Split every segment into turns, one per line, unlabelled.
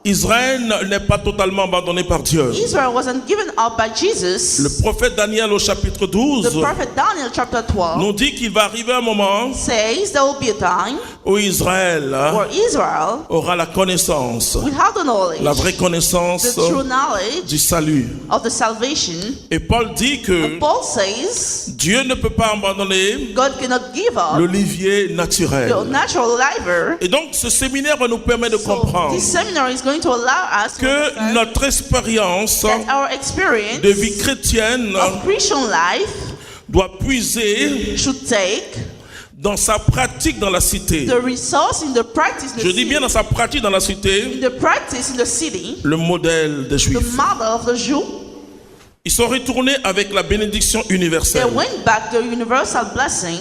Israël n'est pas totalement abandonné par Dieu.
Israel wasn't given up by Jesus.
Le prophète Daniel au chapitre 12
The prophet Daniel chapter 12
nous dit qu'il va arriver un moment
says there will be a time
où Israël
where Israel
aura la connaissance,
will have the knowledge,
la vraie connaissance
the true knowledge
du salut.
of the salvation.
Et Paul dit que
Paul says
Dieu ne peut pas abandonner
God cannot give up
l'olivier naturel.
the natural liver.
Et donc ce séminaire va nous permettre de
So
comprendre
this seminary is going to allow us to
que
understand
notre expérience
that our experience
de vie chrétienne
of Christian life
doit puiser
should take
dans sa pratique dans la cité.
the resource in the practice in the
Je dis
city,
bien dans sa pratique dans la cité,
in the practice in the city,
le modèle des
the
Juifs.
model of the Jew.
Ils sont retournés avec la bénédiction
They
universelle.
went back to universal blessing.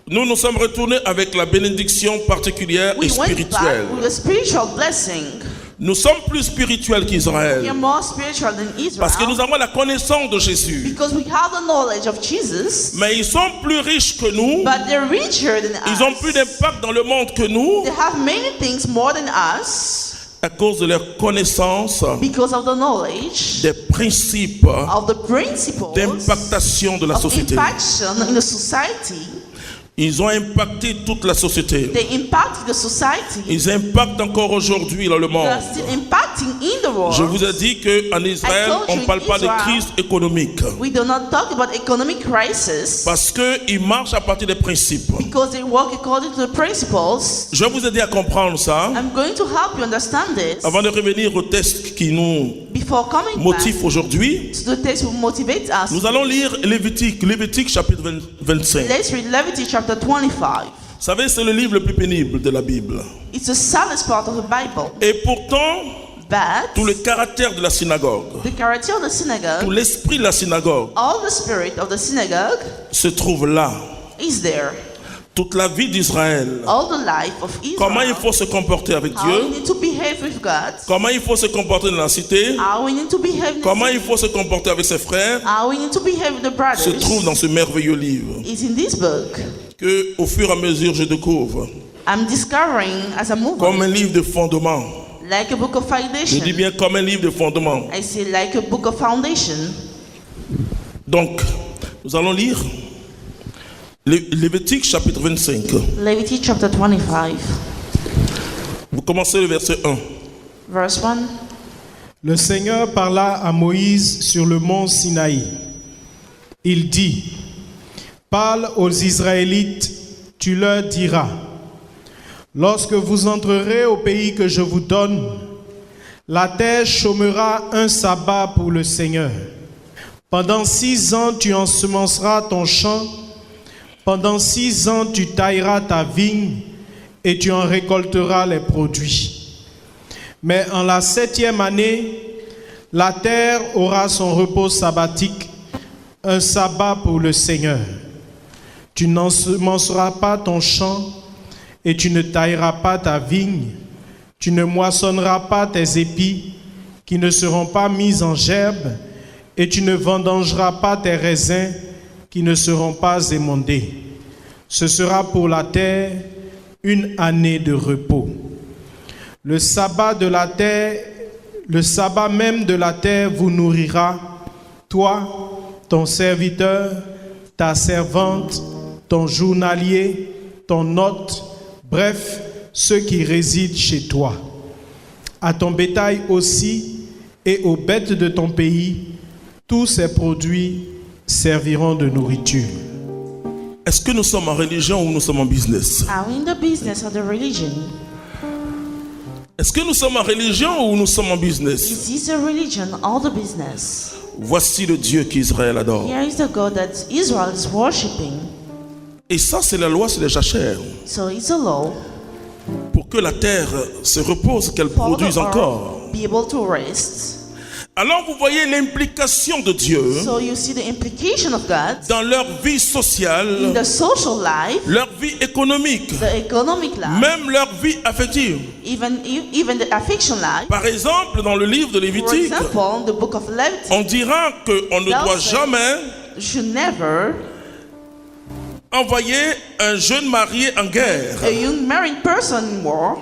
Nous nous sommes retournés avec la bénédiction particulière et
We went
spirituelle.
back with a spiritual blessing.
Nous sommes plus spirituels
We are
qu'Israël
more spiritual than
parce que nous
Israel
avons la connaissance de Jésus.
because we have the knowledge of Jesus,
Mais ils sont plus riches que nous.
but they're richer than
Ils ont plus
us.
d'impact dans le monde que nous
They have many things more than us
à cause de leur connaissance
because of the knowledge
des principes
of the principles
d'impactation de la
of
société.
impaction in the society.
Ils ont impacté toute la société.
They impact the society.
Ils impactent encore aujourd'hui dans le
They
monde.
are still impacting in the world.
Je vous ai dit qu'en Israël, on ne parle pas de crise économique.
We do not talk about economic crisis
Parce qu'ils marchent à partir des principes.
because they work according to the principles.
Je vais vous aider à comprendre ça
I'm going to help you understand this
avant de revenir au texte qui nous
before coming
motive
back
aujourd'hui.
to the text will motivate us.
Nous allons lire Lévitique chapitre 25.
Let's read Leviticus chapter 25.
Vous savez, c'est le livre le plus pénible de la Bible.
It's the saddest part of the Bible.
Et pourtant,
But
tout le caractère de la synagogue,
the character of the
tout
synagogue,
l'esprit de la synagogue
all the spirit of the synagogue
se trouve là.
is there.
Toute la vie d'Israël.
All the life of
Comment il
Israel.
faut se comporter avec
How we
Dieu.
need to behave with God.
Comment il faut se comporter dans la cité.
How we need to behave.
Comment il faut se comporter avec ses frères.
How we need to behave with the
Se trouve
brothers.
dans ce merveilleux livre.
Is in this book.
Que, au fur et à mesure, je découvre.
I'm discovering as I move
Comme
on,
un livre de fondement.
like a book of
Je dis
foundation.
bien comme un livre de fondement.
I say like a book of foundation.
Donc, nous allons lire Lévitique chapitre 25.
Leviticus chapter 25,
Vous commencez le verset 1.
verse 1.
Le Seigneur parla à Moïse sur le mont Sinaï. Il dit, parle aux Israélites, tu leur diras, lorsque vous entrerez au pays que je vous donne, la terre chômera un sabbat pour le Seigneur. Pendant 6 ans, tu ensemenceras ton champ. Pendant 6 ans, tu tailleras ta vigne et tu en récolteras les produits. Mais en la 7e année, la terre aura son repos sabbatique, un sabbat pour le Seigneur. Tu n'ensemenceras pas ton champ et tu ne tailleras pas ta vigne. Tu ne moissonneras pas tes épis qui ne seront pas mis en gerbe et tu ne vendangeras pas tes raisins qui ne seront pas émondés. Ce sera pour la terre une année de repos. Le sabbat de la terre, le sabbat même de la terre vous nourrira, toi, ton serviteur, ta servante, ton journalier, ton hôte, bref, ceux qui résident chez toi. À ton bétail aussi et aux bêtes de ton pays, tous ces produits serviront de nourriture.
Est-ce que nous sommes en religion ou nous sommes en business?
Are we in the business of the religion?
Est-ce que nous sommes en religion ou nous sommes en business?
Is this a religion or the business?
Voici le Dieu qu'Israël adore.
Here is the God that Israel is worshipping.
Et ça, c'est la loi, c'est les jachères.
So it's a law
Pour que la terre se repose, qu'elle
for the
produise encore.
earth be able to rest.
Alors vous voyez l'implication de Dieu
So you see the implication of God
dans leur vie
in
sociale,
the social life,
leur vie économique,
the economic life,
même leur vie affective.
even the affection life.
Par exemple, dans le livre de
For
Lévitique,
example, in the book of Leviticus,
on dira qu'on ne doit jamais
you should never
envoyer un jeune marié en guerre
a young married person in war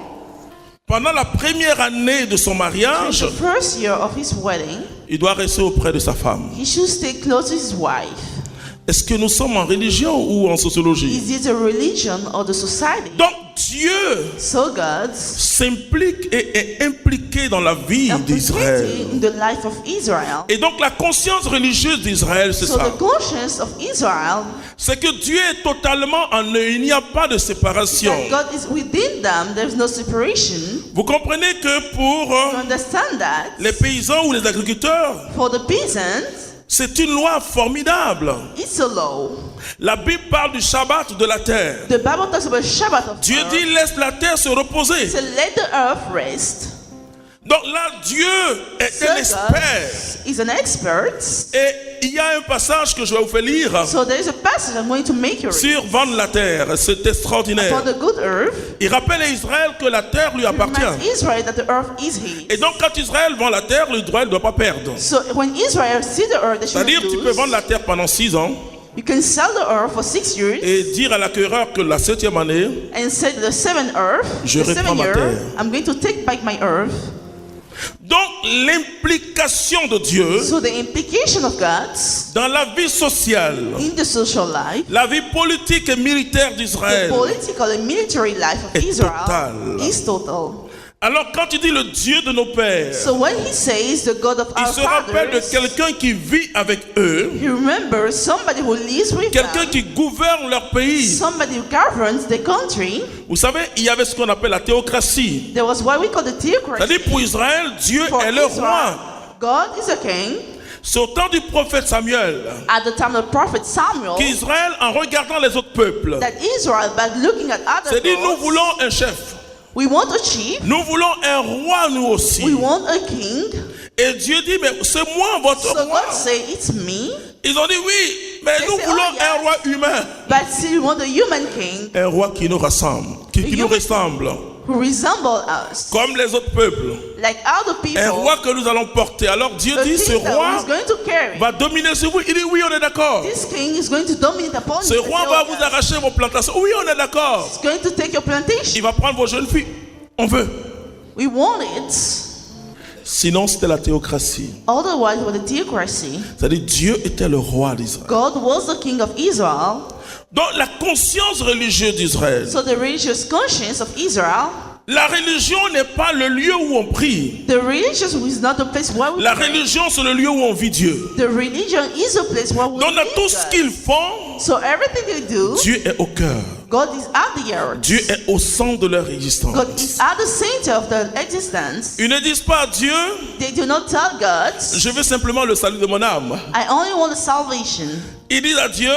pendant la première année de son
In
mariage,
the first year of his wedding,
il doit rester auprès de sa femme.
he should stay close to his wife.
Est-ce que nous sommes en religion ou en sociologie?
Is it a religion or the society?
Donc Dieu
So God
s'implique et est impliqué dans la vie d'Israël.
in the life of Israel.
Et donc la conscience religieuse d'Israël, c'est
So
ça.
the conscience of Israel,
C'est que Dieu est totalement en eux. Il n'y a pas de séparation.
that God is within them, there's no separation.
Vous comprenez que pour
You understand that?
les paysans ou les agriculteurs,
For the peasants,
c'est une loi formidable.
it's a law.
La Bible parle du Shabbat de la terre.
The Bible talks about Shabbat of
Dieu
earth.
dit laisse la terre se reposer.
So let the earth rest.
Donc là, Dieu est
So
un
God
expert.
is an expert.
Et il y a un passage que je vais vous faire lire
So there is a passage I'm going to make you read.
sur vendre la terre. C'est extraordinaire.
For the good earth,
Il rappelle à Israël que la terre lui appartient.
reminds Israel that the earth is his.
Et donc quand Israël vend la terre, l'Israël ne doit pas perdre.
So when Israel see the earth, they should
C'est-à-dire tu peux
lose.
vendre la terre pendant 6 ans
You can sell the earth for 6 years
et dire à l'acquéreur que la 7e année,
and say the 7th earth,
Je
the
reprends
7th
ma
year,
terre.
I'm going to take back my earth.
donc l'implication de Dieu
So the implication of God
dans la vie sociale,
in the social life,
la vie politique et militaire
the
d'Israël.
political and military life of
est
Israel
total.
is total.
Alors quand il dit le Dieu de nos pères,
So when he says the God of
il
our
se rappelle de
fathers,
quelqu'un qui vit avec eux,
he remembers somebody who lives with
quelqu'un
them,
qui gouverne leur pays.
somebody who governs the country.
Vous savez, il y avait ce qu'on appelle la théocratie.
There was what we call the theocracy.
C'est-à-dire pour Israël, Dieu
For
est le
Israel,
roi.
God is a king.
C'est au temps du prophète Samuel
At the time of the prophet Samuel,
qu'Israël, en regardant les autres peuples,
that Israel, by looking at other
s'est dit, nous
gods,
voulons un chef.
we want a chief,
Nous voulons un roi, nous aussi.
we want a king.
Et Dieu dit, mais c'est moi votre
So
roi.
God say, it's me.
Ils ont dit, oui, mais
They
nous
say,
voulons
oh, yes.
un roi humain.
But still, we want a human king
Un roi qui nous rassemble, qui nous
human-
ressemble,
who resemble us,
comme les autres peuples.
like other people.
Un roi que nous allons porter. Alors Dieu
The
dit, ce
king that
roi
is going to carry.
va dominer sur vous. Il dit, oui, on est d'accord.
This king is going to dominate upon
Ce
you.
roi va vous arracher vos plantations. Oui, on est d'accord.
He's going to take your plantation.
Il va prendre vos jeunes filles. On veut.
We want it.
Sinon, c'était la théocratie.
Otherwise, with the theocracy,
C'est-à-dire, Dieu était le roi d'Israël.
God was the king of Israel.
Donc, la conscience religieuse d'Israël.
So the religious conscience of Israel,
La religion n'est pas le lieu où on prie.
the religion is not the place where we
La
pray.
religion, c'est le lieu où on vit Dieu.
The religion is a place where we
Donc, dans
meet
tout ce
God.
qu'ils font,
So everything they do,
Dieu est au cœur.
God is at the earth.
Dieu est au centre de leur existence.
God is at the center of their existence.
Ils ne disent pas à Dieu,
They do not tell God,
je veux simplement le salut de mon âme.
I only want the salvation.
Ils disent à Dieu,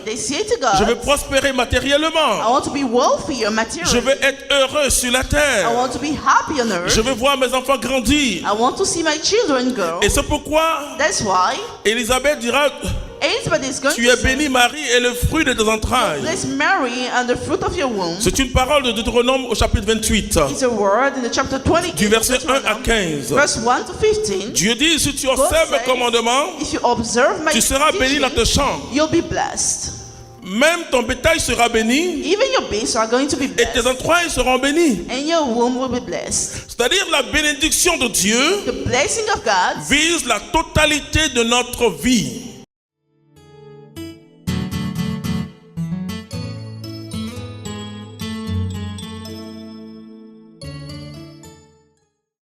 They say to
je veux
God,
prospérer
I
matériellement.
want to be wealthy or
Je
material.
veux être heureux sur la
I
terre.
want to be happy on earth.
Je veux voir mes enfants grandir.
I want to see my children grow.
Et c'est pourquoi
That's why
Élisabeth dira,
Elizabeth is going
tu es
to
bénie
say,
Marie et le fruit de tes entrailles.
bless Mary and the fruit of your womb.
C'est une parole de Deutéronome au chapitre 28,
It's a word in the chapter 28,
du verset 1 à 15.
verse 1 to 15.
Dieu dit, si tu observes mes
says,
commandements,
If you observe my
tu seras béni dans tes
teaching,
champs.
you'll be blessed.
Même ton bétail sera béni
Even your beasts are going to be
et tes
blessed,
entrailles seront bénies.
and your womb will be blessed.
C'est-à-dire la bénédiction de Dieu
The blessing of God
vise la totalité de notre vie.